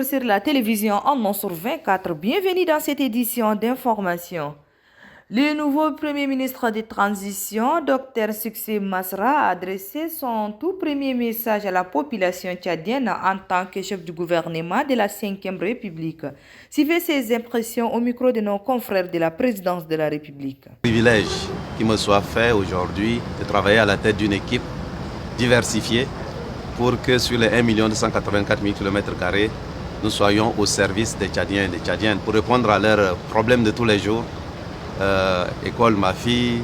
sur la télévision en non sur 24. Bienvenue dans cette édition d'information. Le nouveau Premier ministre de transition, Dr Succès Masra, a adressé son tout premier message à la population tchadienne en tant que chef du gouvernement de la 5e République. Suivez ses impressions au micro de nos confrères de la présidence de la République. Privilège qui me soit fait aujourd'hui de travailler à la tête d'une équipe diversifiée pour que sur les 1 284 000 km², nous soyons au service des Tchadiens et des Tchadiennes pour répondre à leurs problèmes de tous les jours. École ma fille,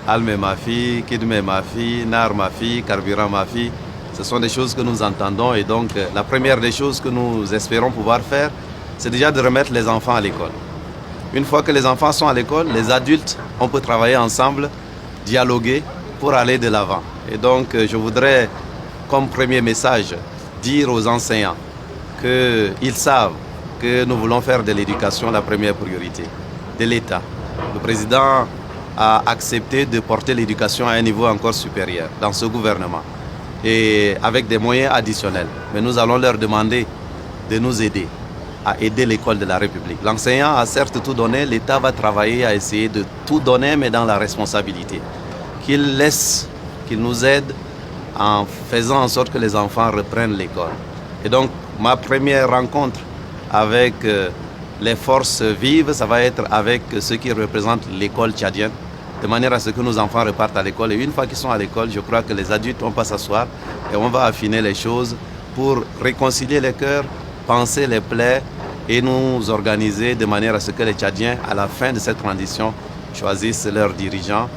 Alme ma fille, Kidme ma fille, Nar ma fille, Carburant ma fille. Ce sont des choses que nous entendons et donc la première des choses que nous espérons pouvoir faire, c'est déjà de remettre les enfants à l'école. Une fois que les enfants sont à l'école, les adultes, on peut travailler ensemble, dialoguer pour aller de l'avant. Et donc je voudrais, comme premier message, dire aux enseignants qu'ils savent que nous voulons faire de l'éducation la première priorité de l'État. Le président a accepté de porter l'éducation à un niveau encore supérieur dans ce gouvernement et avec des moyens additionnels. Mais nous allons leur demander de nous aider à aider l'école de la République. L'enseignant a certes tout donné, l'État va travailler à essayer de tout donner, mais dans la responsabilité. Qu'il laisse, qu'il nous aide en faisant en sorte que les enfants reprennent l'école. Et donc, ma première rencontre avec les forces vives, ça va être avec ceux qui représentent l'école tchadienne, de manière à ce que nos enfants repartent à l'école. Et une fois qu'ils sont à l'école, je crois que les adultes vont pas s'asseoir et on va affiner les choses pour réconcilier les cœurs, penser les plaies et nous organiser de manière à ce que les Tchadiens, à la fin de cette transition, choisissent leurs dirigeants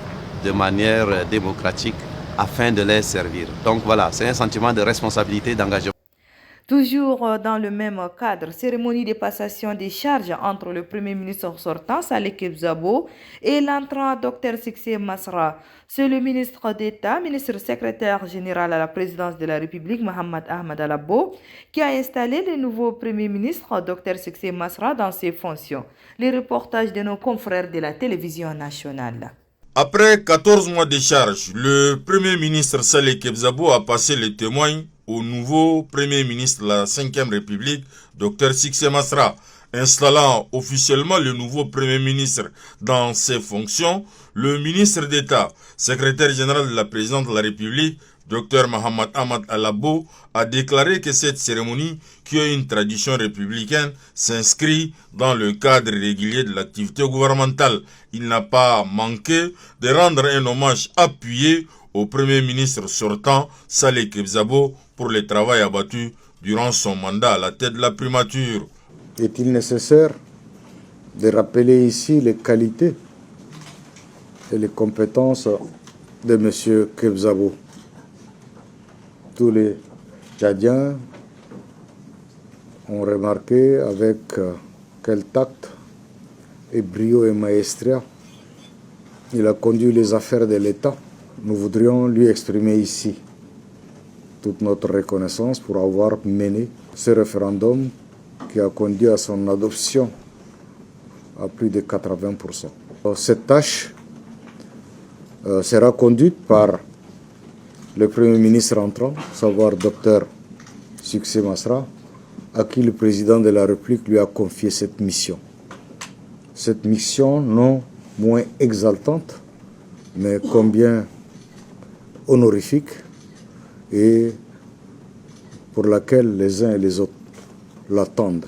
de manière démocratique afin de les servir. Donc voilà, c'est un sentiment de responsabilité, d'engagement. Toujours dans le même cadre, cérémonie de passation des charges entre le Premier ministre sortant, Saleh Kebzabo, et l'entrant Dr Succès Masra. C'est le ministre d'État, ministre secrétaire général à la présidence de la République, Mohamed Ahmed Alabo, qui a installé le nouveau Premier ministre, Dr Succès Masra, dans ses fonctions. Les reportages de nos confrères de la télévision nationale. Après 14 mois de charge, le Premier ministre Saleh Kebzabo a passé le témoin au nouveau Premier ministre de la 5e République, Dr Succès Masra. Installant officiellement le nouveau Premier ministre dans ses fonctions, le ministre d'État, secrétaire général de la présidence de la République, Dr Mohamed Ahmed Alabo, a déclaré que cette cérémonie, qui a une tradition républicaine, s'inscrit dans le cadre régulier de l'activité gouvernementale. Il n'a pas manqué de rendre un hommage appuyé au Premier ministre sortant, Saleh Kebzabo, pour le travail abattu durant son mandat à la tête de la primature. Est-il nécessaire de rappeler ici les qualités et les compétences de M. Kebzabo? Tous les Tchadiens ont remarqué avec quel tact et brio et maestria il a conduit les affaires de l'État. Nous voudrions lui exprimer ici toute notre reconnaissance pour avoir mené ce référendum qui a conduit à son adoption à plus de 80%. Cette tâche sera conduite par le Premier ministre entrant, savoir Dr Succès Masra, à qui le président de la République lui a confié cette mission. Cette mission non moins exaltante, mais combien honorifique et pour laquelle les uns et les autres l'attendent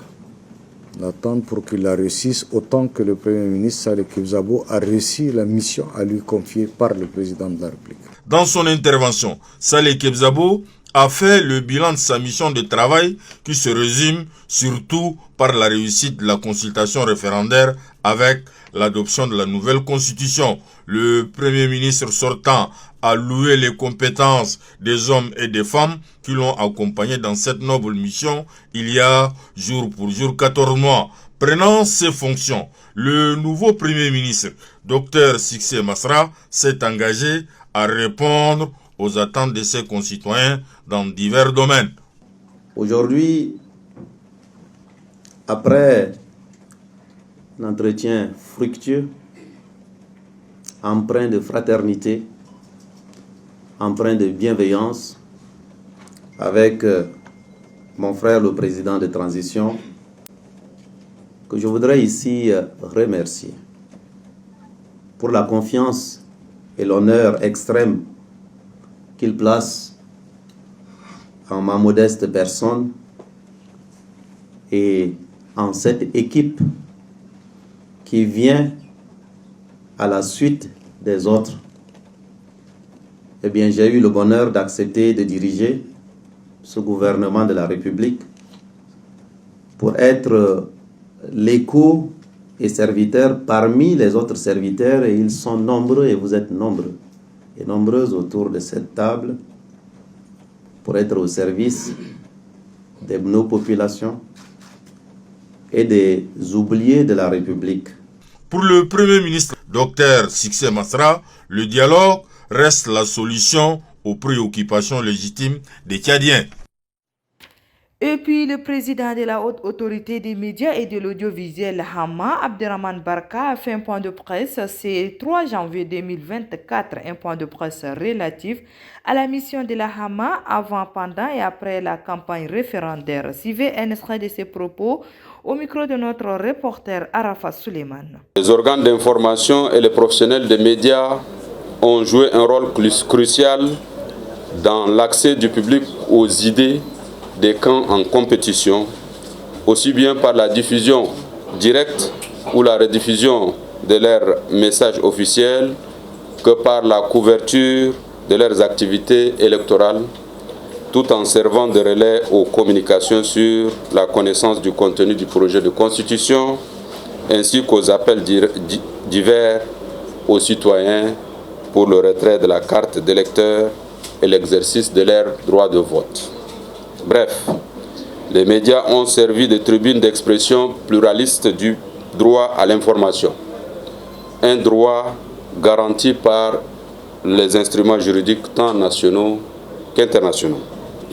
pour qu'il la réussisse autant que le Premier ministre Saleh Kebzabo a réussi la mission à lui confier par le président de la République. Dans son intervention, Saleh Kebzabo a fait le bilan de sa mission de travail qui se résume surtout par la réussite de la consultation référendaire avec l'adoption de la nouvelle constitution. Le Premier ministre sortant a loué les compétences des hommes et des femmes qui l'ont accompagné dans cette noble mission il y a jour pour jour 14 mois. Prenant ses fonctions, le nouveau Premier ministre, Dr Succès Masra, s'est engagé à répondre aux attentes de ses concitoyens dans divers domaines. Aujourd'hui, après un entretien fructueux, empreint de fraternité, empreint de bienveillance, avec mon frère le président de transition, que je voudrais ici remercier pour la confiance et l'honneur extrême qu'il place en ma modeste personne et en cette équipe qui vient à la suite des autres. Eh bien, j'ai eu le bonheur d'accepter de diriger ce gouvernement de la République pour être l'écho et serviteur parmi les autres serviteurs, et ils sont nombreux et vous êtes nombreux et nombreuses autour de cette table pour être au service de nos populations et des oubliés de la République. Pour le Premier ministre Dr Sixé Masra, le dialogue reste la solution aux préoccupations légitimes des Tchadiens. Et puis, le président de la Haute Autorité des médias et de l'audiovisuel Hama, Abderrahmane Barka, a fait un point de presse ce 3 janvier 2024, un point de presse relatif à la mission de la Hama avant, pendant et après la campagne référendaire. Suivez un extrait de ses propos au micro de notre reporter Arafat Suleiman. Les organes d'information et les professionnels des médias ont joué un rôle crucial dans l'accès du public aux idées des camps en compétition, aussi bien par la diffusion directe ou la rediffusion de leurs messages officiels que par la couverture de leurs activités électorales, tout en servant de relais aux communications sur la connaissance du contenu du projet de constitution, ainsi qu'aux appels divers aux citoyens pour le retrait de la carte d'électeur et l'exercice de leur droit de vote. Bref, les médias ont servi de tribune d'expression pluraliste du droit à l'information, un droit garanti par les instruments juridiques tant nationaux qu'internationaux.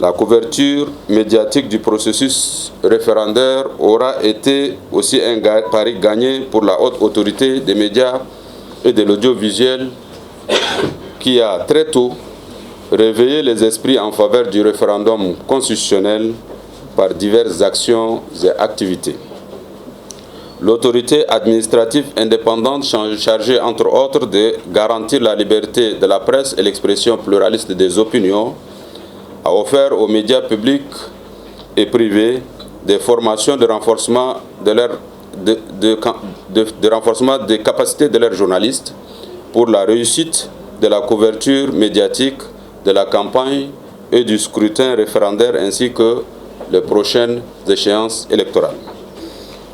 La couverture médiatique du processus référendaire aura été aussi un pari gagné pour la haute autorité des médias et de l'audiovisuel qui a très tôt réveillé les esprits en faveur du référendum constitutionnel par diverses actions et activités. L'autorité administrative indépendante chargée entre autres de garantir la liberté de la presse et l'expression pluraliste des opinions a offert aux médias publics et privés des formations de renforcement renforcement des capacités de leurs journalistes pour la réussite de la couverture médiatique de la campagne et du scrutin référendaire ainsi que les prochaines échéances électorales.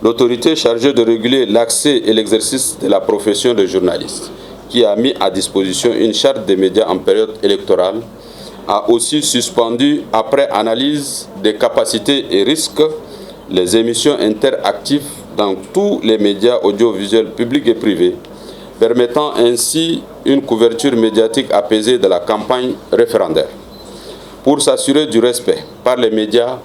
L'autorité chargée de réguler l'accès et l'exercice de la profession de journaliste, qui a mis à disposition une charte des médias en période électorale, a aussi suspendu, après analyse des capacités et risques, les émissions interactives dans tous les médias audiovisuels publics et privés, permettant ainsi une couverture médiatique apaisée de la campagne référendaire. Pour s'assurer du respect par les médias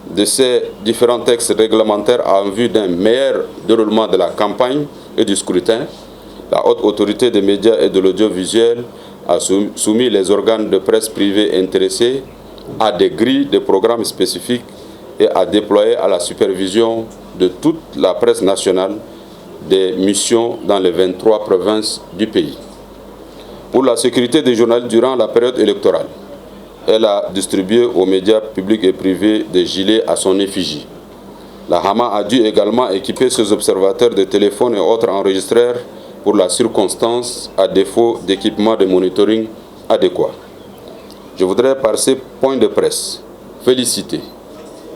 de ces différents textes réglementaires en vue d'un meilleur déroulement de la campagne et du scrutin, la haute autorité des médias et de l'audiovisuel a soumis les organes de presse privés intéressés à des grilles de programmes spécifiques et a déployé à la supervision de toute la presse nationale des missions dans les 23 provinces du pays. Pour la sécurité des journalistes durant la période électorale, elle a distribué aux médias publics et privés des gilets à son effigie. La Hama a dû également équiper ses observateurs de téléphones et autres enregistreurs pour la circonstance, à défaut d'équipement de monitoring adéquat. Je voudrais par ces points de presse féliciter,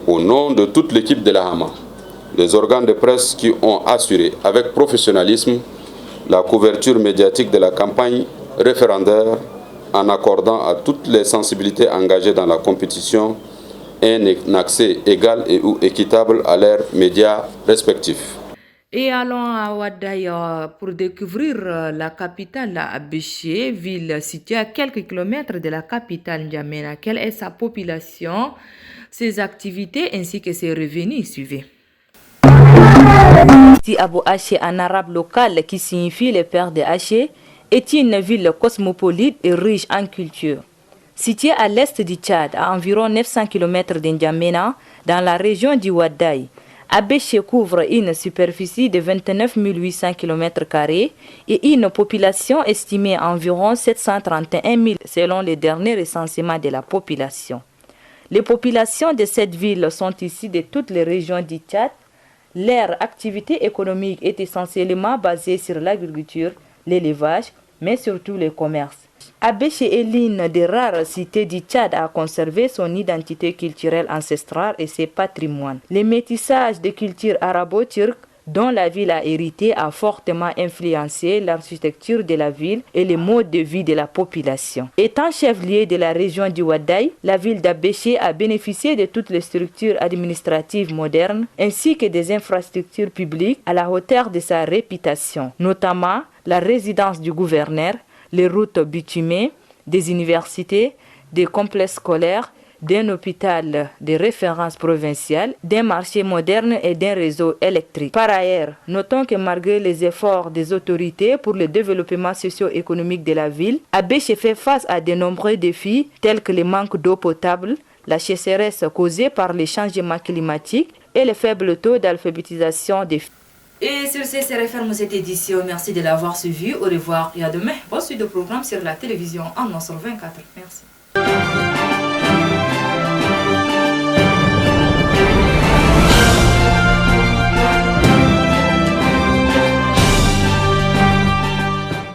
au nom de toute l'équipe de la Hama, les organes de presse qui ont assuré avec professionnalisme la couverture médiatique de la campagne référendaire en accordant à toutes les sensibilités engagées dans la compétition un accès égal et ou équitable à leurs médias respectifs. Et allons à Ouaddaï pour découvrir la capitale Abéché, ville située à quelques kilomètres de la capitale N'Djamena. Quelle est sa population, ses activités ainsi que ses revenus? Suivez. Abou Haché en arabe local qui signifie le père de Haché est une ville cosmopolite et riche en culture. Située à l'est du Tchad, à environ 900 km d'N'Djamena, dans la région du Ouaddaï. Abéché couvre une superficie de 29 800 km² et une population estimée à environ 731 000 selon les derniers recensements de la population. Les populations de cette ville sont issues de toutes les régions du Tchad. Leur activité économique est essentiellement basée sur l'agriculture, l'élevage, mais surtout le commerce. Abéché est l'une des rares cités du Tchad à conserver son identité culturelle ancestrale et ses patrimoines. Le métissage de cultures arabo-turques dont la ville a hérité a fortement influencé l'architecture de la ville et les modes de vie de la population. Étant chef-lieu de la région du Ouaddaï, la ville d'Abéché a bénéficié de toutes les structures administratives modernes ainsi que des infrastructures publiques à la hauteur de sa réputation, notamment la résidence du gouverneur, les routes bitumées, des universités, des complexes scolaires, d'un hôpital de référence provinciale, d'un marché moderne et d'un réseau électrique. Par ailleurs, notons que malgré les efforts des autorités pour le développement socio-économique de la ville, Abéché fait face à de nombreux défis tels que le manque d'eau potable, la sécheresse causée par les changements climatiques et le faible taux d'alphabétisation des filles. Et sur ce, c'est referme cette édition. Merci de l'avoir suivi. Au revoir et à demain. Bonne suite de programme sur la télévision en 24. Merci.